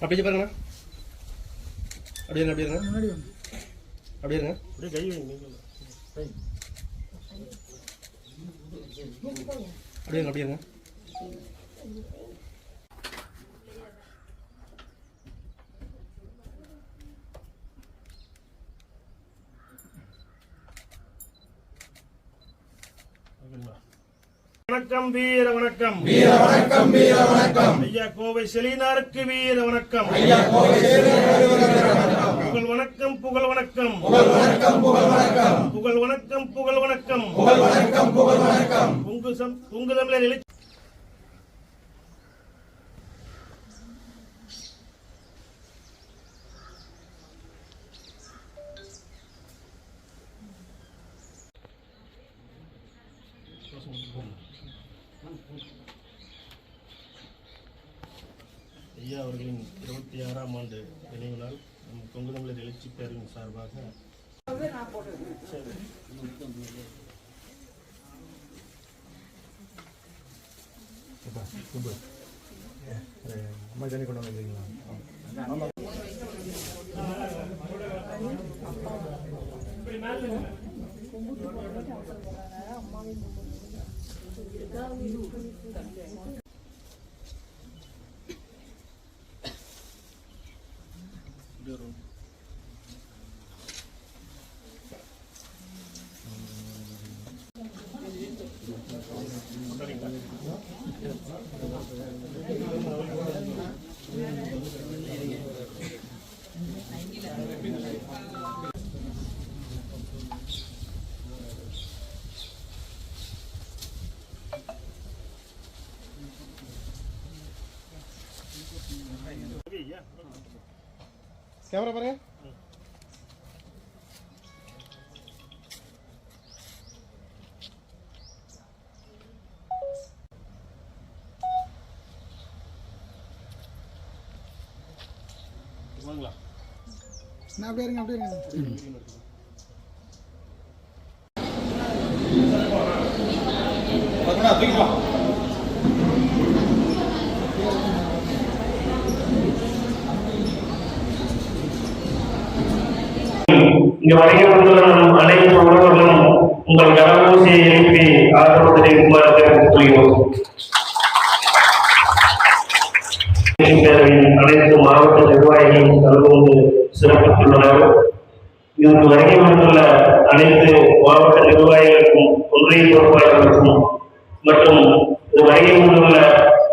அப்படியே பாருங்க, அப்படியே அப்படியே இருங்க, அப்படியே இருங்க, அப்படியே கை வைங்க, அப்படியே அப்படியே இருங்க. வணக்கம் வீர வணக்கம், வீர வணக்கம், வீர வணக்கம். ஐயா கோவை செலினாருக்கு வீர வணக்கம், ஐயா கோவை செலினாருக்கு வணக்கம். புகழ் வணக்கம், புகழ் வணக்கம், புகழ் வணக்கம், புகழ் வணக்கம், புகழ் வணக்கம், புகழ் வணக்கம், புகழ் வணக்கம், புகழ் வணக்கம். பொங்குதமிழர் எழுச்சி ஐயா அவர்களின் 26ஆம் ஆண்டு நினைவு நாள் நம் பொங்குதமிழர் எழுச்சி பேரவையின் சார்பாக அம்மா தண்ணி கொண்டு வந்துருக்கீங்களா? கேமரா பாருங்க. நான் அப்படியே இருங்க, அப்படியே இருங்க. இங்கு வருகை வந்துள்ள அனைத்து உறவுகளும் உங்கள் கரகோசையை எழுப்பி ஆதரவு தெரிவிக்குமாறு கேட்டுக்கொள்கிறோம். பேரவையின் அனைத்து மாவட்ட நிர்வாகிகளும் கலந்து கொண்டு சிறப்பித்துள்ளனர். இதற்கு வருகை வந்துள்ள அனைத்து மாவட்ட நிர்வாகிகளுக்கும் ஒன்றிய பொறுப்பாளர்களுக்கும் மற்றும் வருகை வந்துள்ள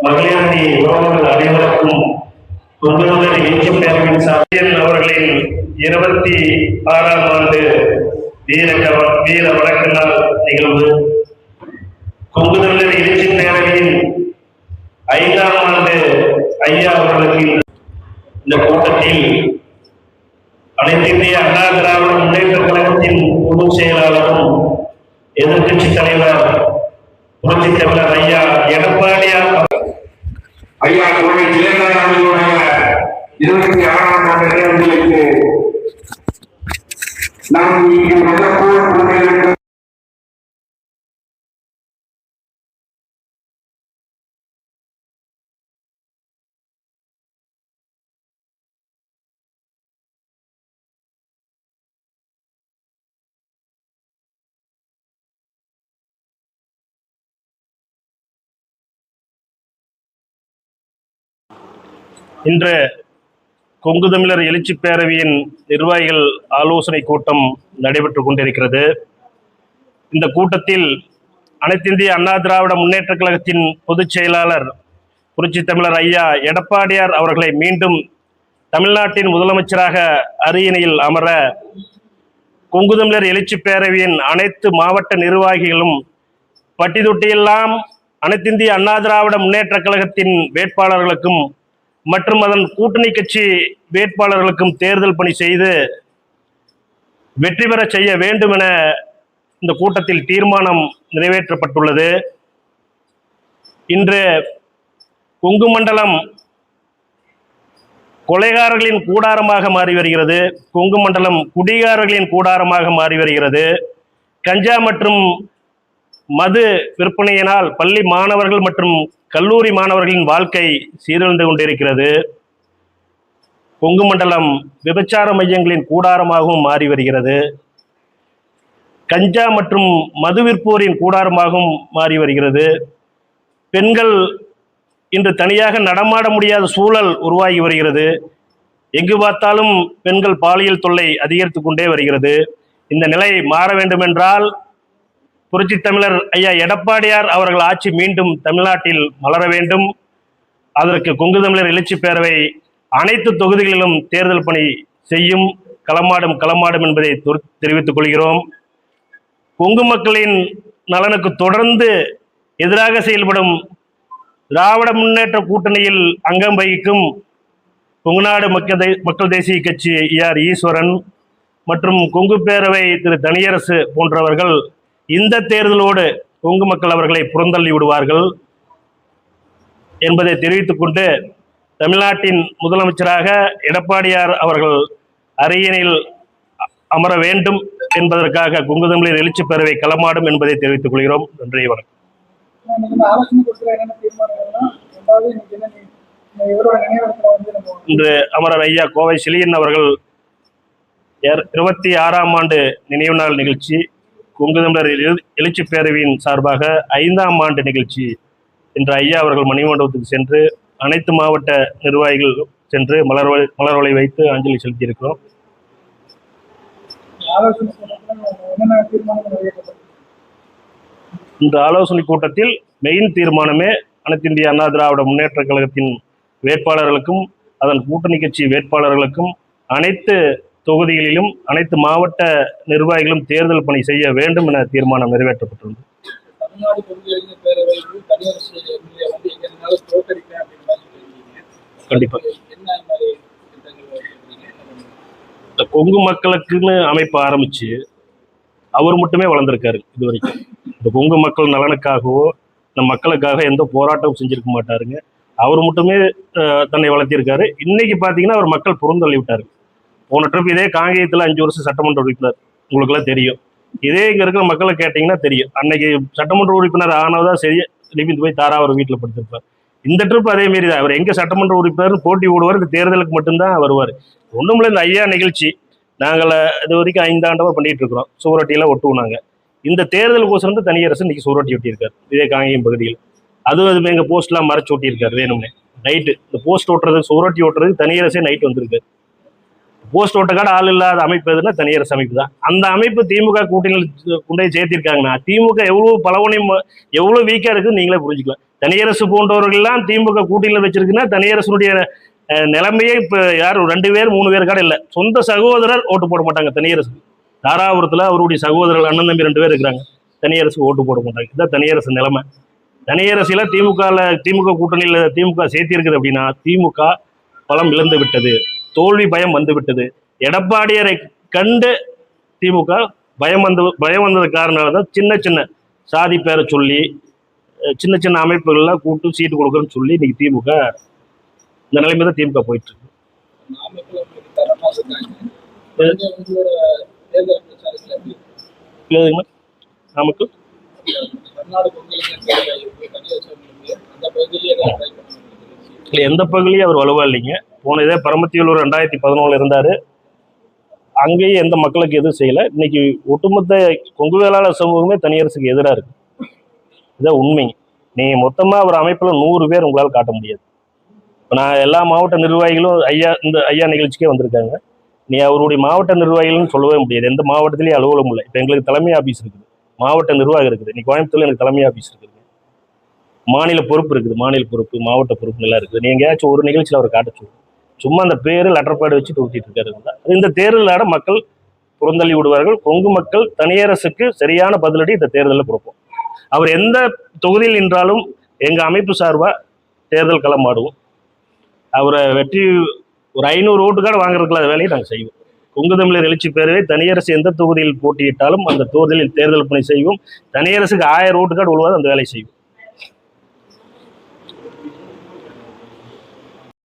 மகளிரணி உறவுகள் அனைவருக்கும் பொங்குதமிழர் எழுச்சி பேரவையின் சார்பில் அவர்களின் 26ஆம் ஆண்டு வீர வணக்க நாள் நிகழ்வு பொங்குதமிழர் எழுச்சி பேரவையின் 5ஆம் ஆண்டு ஐயா அவர்களுக்கு இந்த கூட்டத்தில் அனைத்து இந்திய அண்ணா திராவிட முன்னேற்ற கழகத்தின் பொதுச் செயலாளரும் எதிர்கட்சி தலைவர் புரட்சித் தலைவர் ஐயா எடப்பாடியார் ஐயா கோவை ஜெயலலிதாவுடைய 26ஆம் ஆண்டு நிகழ்வுகளுக்கு நாம் இங்கு மிகப்போர் இன்று பொங்குதமிழர் எழுச்சி பேரவையின் நிர்வாகிகள் ஆலோசனை கூட்டம் நடைபெற்றுக் கொண்டிருக்கிறது. இந்த கூட்டத்தில் அனைத்து இந்திய அண்ணா திராவிட முன்னேற்ற கழகத்தின் பொதுச் செயலாளர் புரட்சித் தமிழர் ஐயா எடப்பாடியார் அவர்களை மீண்டும் தமிழ்நாட்டின் முதலமைச்சராக அரியணையில் அமர பொங்குதமிழர் எழுச்சி பேரவையின் அனைத்து மாவட்ட நிர்வாகிகளும் பட்டி தொட்டியெல்லாம் அனைத்து இந்திய அண்ணா திராவிட முன்னேற்ற கழகத்தின் வேட்பாளர்களுக்கும் மற்றும் அதன் கூட்டணி கட்சி வேட்பாளர்களுக்கும் தேர்தல் பணி செய்து வெற்றி பெற செய்ய வேண்டும் என இந்த கூட்டத்தில் தீர்மானம் நிறைவேற்றப்பட்டுள்ளது. இன்று கொங்கு மண்டலம் கொலைகாரர்களின் கூடாரமாக மாறி வருகிறது. கொங்கு மண்டலம் குடிகாரர்களின் கூடாரமாக மாறி வருகிறது. கஞ்சா மற்றும் மது விற்பனையினால் பள்ளி மாணவர்கள் மற்றும் கல்லூரி மாணவர்களின் வாழ்க்கை சீரழிந்து கொண்டிருக்கிறது. கொங்கு மண்டலம் விபச்சார மையங்களின் கூடாரமாகவும் மாறி வருகிறது. கஞ்சா மற்றும் மது விற்போரின் கூடாரமாகவும் மாறி வருகிறது. பெண்கள் இன்று தனியாக நடமாட முடியாத சூழல் உருவாகி வருகிறது. எங்கு பார்த்தாலும் பெண்கள் பாலியல் தொல்லை அதிகரித்து கொண்டே வருகிறது. இந்த நிலை மாற வேண்டுமென்றால் புரட்சி தமிழர் ஐயா எடப்பாடியார் அவர்கள் ஆட்சி மீண்டும் தமிழ்நாட்டில் மலர வேண்டும். அதற்கு கொங்கு தமிழர் எழுச்சி பேரவை அனைத்து தொகுதிகளிலும் தேர்தல் பணி செய்யும். களமாடும் என்பதை தெரிவித்துக் கொள்கிறோம். கொங்கு மக்களின் நலனுக்கு தொடர்ந்து எதிராக செயல்படும் திராவிட முன்னேற்ற கூட்டணியில் அங்கம் வகிக்கும் கொங்குநாடு மக்கள் தேசிய கட்சி ஆர் ஈஸ்வரன் மற்றும் கொங்கு பேரவை திரு தனியரசு போன்றவர்கள் இந்த தேர்தலோடு கொங்கு மக்கள் அவர்களை புறந்தள்ளி விடுவார்கள் என்பதை தெரிவித்துக் கொண்டு, தமிழ்நாட்டின் முதலமைச்சராக எடப்பாடியார் அவர்கள் அரியணையில் அமர வேண்டும் என்பதற்காக கொங்கு தமிழர் எழுச்சி பேரவை களமாடும் என்பதை தெரிவித்துக் கொள்கிறோம். நன்றி, வணக்கம். இன்று அமரர் ஐயா கோவை செழியன் அவர்கள் 26ஆம் ஆண்டு நினைவு நாள் நிகழ்ச்சி, கொங்கு தமிழர் எழுச்சி பேரவையின் சார்பாக 5ஆம் ஆண்டு நிகழ்ச்சி இன்று ஐயா அவர்கள் மணிமண்டபத்துக்கு சென்று அனைத்து மாவட்ட நிர்வாகிகள் சென்று மலர்வளை வைத்து அஞ்சலி செலுத்தியிருக்கிறோம். இந்த ஆலோசனை கூட்டத்தில் மெயின் தீர்மானமே அனைத்து இந்திய அண்ணா திராவிட முன்னேற்ற கழகத்தின் வேட்பாளர்களுக்கும் அதன் கூட்டணி கட்சி வேட்பாளர்களுக்கும் அனைத்து தொகுதிகளிலும் அனைத்து மாவட்ட நிர்வாகிகளும் தேர்தல் பணி செய்ய வேண்டும் என தீர்மானம் நிறைவேற்றப்பட்டுள்ளது. கண்டிப்பா இந்த கொங்கு மக்களுக்குன்னு அமைப்பு ஆரம்பிச்சு அவர் மட்டுமே வளர்ந்திருக்காரு. இது வரைக்கும் இந்த கொங்கு மக்கள் நலனுக்காகவோ இந்த மக்களுக்காக எந்த போராட்டமும் செஞ்சிருக்க மாட்டாருங்க. அவர் மட்டுமே தன்னை வளர்த்திருக்காரு. இன்னைக்கு பாத்தீங்கன்னா அவர் மக்கள் புறந்தள்ளி விட்டாரு. போன ட்ரிப் இதே காங்கேயத்தில் 5 வருஷம் சட்டமன்ற உறுப்பினர், உங்களுக்குலாம் தெரியும். இதே இங்க இருக்கிற மக்களை கேட்டீங்கன்னா தெரியும். அன்னைக்கு சட்டமன்ற உறுப்பினர் ஆனதான் சரி லிபிந்து போய் தாரா அவர் வீட்டில் படுத்திருப்பார். இந்த ட்ரிப் அதே மாரி தான். அவர் எங்க சட்டமன்ற உறுப்பினர் போட்டி போடுவார், இந்த தேர்தலுக்கு மட்டும்தான் வருவார். ஒண்ணுமில்ல, இந்த ஐயா நிகழ்ச்சி நாங்கள் இது வரைக்கும் 5 ஆண்டவா பண்ணிட்டு இருக்கிறோம். சுவரொட்டியெல்லாம் ஒட்டுவோம். இந்த தேர்தலுக்கோசரம் தனியரசு இன்னைக்கு சுவரொட்டி ஒட்டியிருக்காரு இதே காங்கேயம் பகுதியில். அதுவும் எங்க போஸ்ட்லாம் மறைச்சு ஒட்டியிருக்காரு வேணும்னே. நைட்டு இந்த போஸ்ட் ஓட்டுறது சுவரொட்டி ஓட்டுறது தனியரசே நைட் வந்திருக்கு. போஸ்ட் ஓட்டக்காடு ஆள் இல்லாத அமைப்பு எதுன்னா தனியரசு அமைப்பு தான். அந்த அமைப்பு திமுக கூட்டணியில் கொண்டு போய் சேர்த்திருக்காங்கன்னா திமுக எவ்வளவு பலவனையும் எவ்வளவு வீக்கா இருக்குன்னு நீங்களே புரிஞ்சுக்கலாம். தனியரசு போன்றவர்கள்லாம் திமுக கூட்டணியில் வச்சிருக்குன்னா தனியரசுடைய நிலைமையே இப்ப யாரும் 2 பேர் 3 பேர் கூட இல்லை. சொந்த சகோதரர் ஓட்டு போட மாட்டாங்க தனியரசு. தாராபுரத்துல அவருடைய சகோதரர்கள் அண்ணன் தம்பி 2 பேர் இருக்கிறாங்க. தனியரசுக்கு ஓட்டு போட மாட்டாங்க. இதுதான் தனியரசு நிலைமை. தனியரசுல திமுக கூட்டணியில் திமுக சேர்த்திருக்குது அப்படின்னா திமுக பலம் இழந்து விட்டது, தோல்வி பயம் வந்து விட்டது. எடப்பாடியாரை கண்டு திமுக பயம் வந்தது காரணம் சின்ன சின்ன சாதி பேரை சொல்லி சின்ன சின்ன அமைப்புகள்ல கூட்டு சீட்டு கொடுக்குறேன்னு சொல்லி இன்னைக்கு திமுக இந்த நிலைமை தான் திமுக போயிட்டு இருக்கு. நமக்கு எந்த பகுதியிலையும் அவர் வலுவா இல்லைங்க. போன இதே பரமத்தியூர் 2011 இருந்தாரு. அங்கேயும் எந்த மக்களுக்கு எதுவும் செய்யல. இன்னைக்கு ஒட்டுமொத்த கொங்கு வேளாளர் சமூகமே தனியரசுக்கு எதிராக இருக்கு. இதான் உண்மை. நீங்க மொத்தமா ஒரு அமைப்புல 100 பேர் உங்களால் காட்ட முடியாது. நான் எல்லா மாவட்ட நிர்வாகிகளும் இந்த ஐயா நிகழ்ச்சிக்கே வந்திருக்காங்க. நீ அவருடைய மாவட்ட நிர்வாகிகள்னு சொல்லவே முடியாது. எந்த மாவட்டத்திலையும் அலுவலகம் இல்லை. இப்போ எங்களுக்கு தலைமை ஆபீஸ் இருக்குது, மாவட்ட நிர்வாகம் இருக்குது. இன்னைக்கு கோயம்புத்தூர்ல எனக்கு தலைமை ஆபீஸ் இருக்குது, மாநில பொறுப்பு இருக்குது, மாநில பொறுப்பு மாவட்ட பொறுப்பு எல்லாம் இருக்குது. நீங்க எங்கேயாச்சும் ஒரு நிகழ்ச்சியில் அவர் காட்ட சொல்லுங்க. சும்மா அந்த பேரு லெட்டர்பாடு வச்சுட்டு ஊட்டிட்டு இருக்காரு. இந்த தேர்தலாட மக்கள் புறந்தள்ளி விடுவார்கள். கொங்கு மக்கள் தனியரசுக்கு சரியான பதிலடி இந்த தேர்தலில் கொடுப்போம். அவர் எந்த தொகுதியில் நின்றாலும் எங்க அமைப்பு சார்பா தேர்தல் களமாடுவோம். அவரை வெற்றி ஒரு 500 ஓட்டுக்கார வாங்குறதுக்குள்ள வேலையை நாங்கள் செய்வோம். கொங்கு தமிழர் எழுச்சி பேரவை தனியரசு எந்த தொகுதியில் போட்டியிட்டாலும் அந்த தொகுதியில் தேர்தல் பணி செய்வோம். தனியரசுக்கு 1000 ஓட்டுக்காடு உழுவாது அந்த வேலையை செய்வோம்.